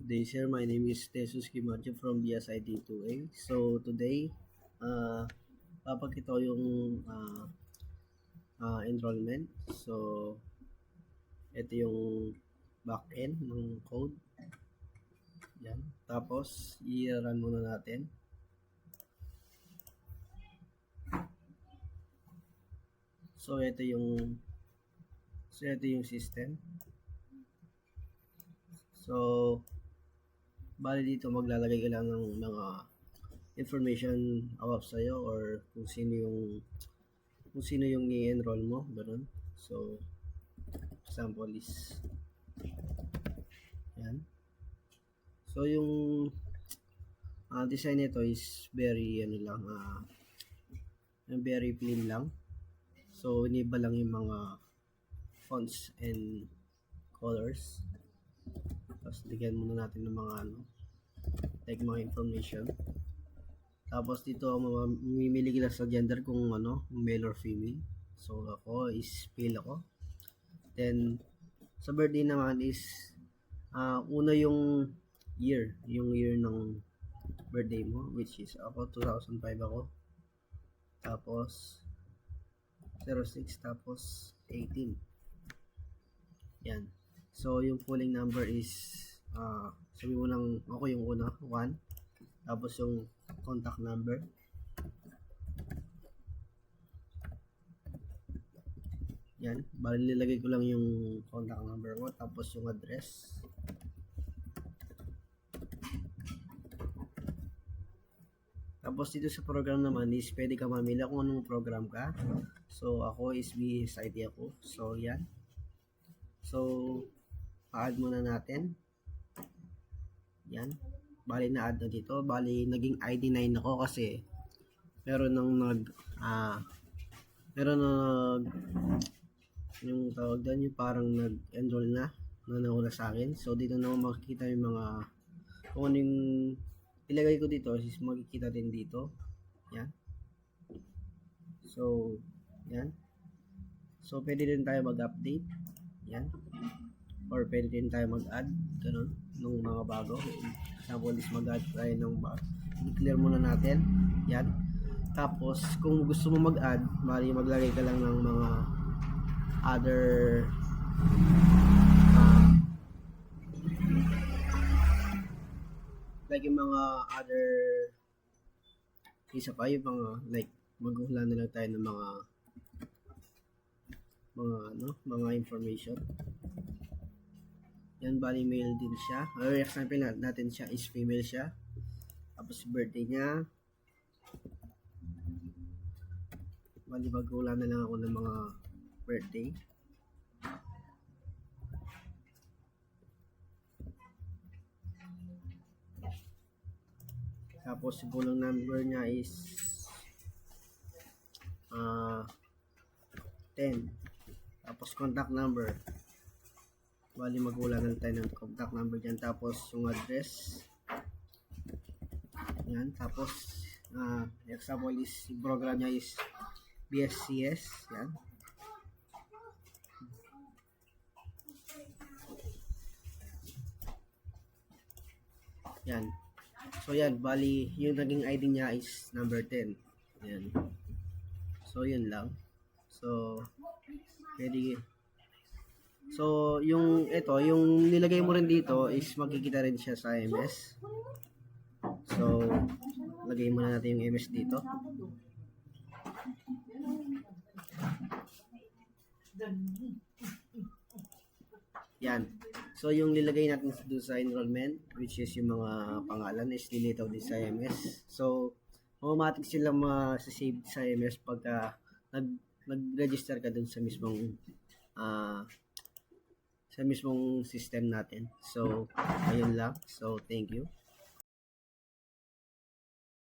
Good day, sir. My name is Jesus Kimadjo from BSID2A. So, today, papakita ko yung enrollment. So, ito yung back-end ng code. Yan. Tapos, i-run muna natin. So, ito yung system. So, bali dito maglalagay ka lang ng mga information about sa'yo or kung sino yung i-enroll mo, ganun. So, example is yan. So, yung design nito is very very plain lang. So, iniba lang yung mga fonts and colors. Tapos, bigyan muna natin ng mga like mga information. Tapos, dito, mamimili ka sa gender kung male or female. So, ako is male ako. Then, sa birthday naman is, una yung year ng birthday mo, which is ako, 2005 ako. Tapos, 06, tapos 18. Yan. So, yung pulling number is, sabi mo lang, ako yung una, 1. Tapos yung contact number. Yan. Bali, nilagay ko lang yung contact number mo. Tapos yung address. Tapos dito sa program naman is pwede ka mamili kung anong program ka. So, ako is BSID ako. So, yan. So, pa-add muna natin. Yan. Bali na-add na dito. Bali naging ID 9 ako kasi meron yung tawag doon, yung parang nag-enroll na nauna sa akin. So, dito na makikita yung mga kung ano yung ilagay ko dito is makikita din dito. Yan. So, yan. So, pwede din tayo mag-update. Yan. Or pwede din tayo mag-add, ganun, ng mga bago. Example is mag-add tayo ng bago. I-clear muna natin. Yan. Tapos, kung gusto mo mag-add, maglagay ka lang ng mga other like yung mga other isa pa, yung mga like maghuhula na lang tayo ng mga information. Yan, bali male din siya. Or example natin siya is female siya. Tapos birthday niya. Bali maghula na lang ako ng mga birthday. Tapos yung pulong number niya is 10. Tapos contact number. Bali magkulangan tayo ng contact number dyan. Tapos yung address. Yan. Tapos example is yung program niya is BSCS. Yan. Yan. So yan, bali yung naging ID niya is number 10. Yan. So yun lang. So pwede. So yung nilagay mo rin dito is makikita rin siya sa MS. So lagay muna natin yung MS dito. Yan. So, yung nilagay natin doon sa enrollment, which is yung mga pangalan, is nilitaw din sa MS. So, automatic sila masasave sa MS pagka nag-register ka doon sa mismong system natin. So, ayun lang. So, thank you.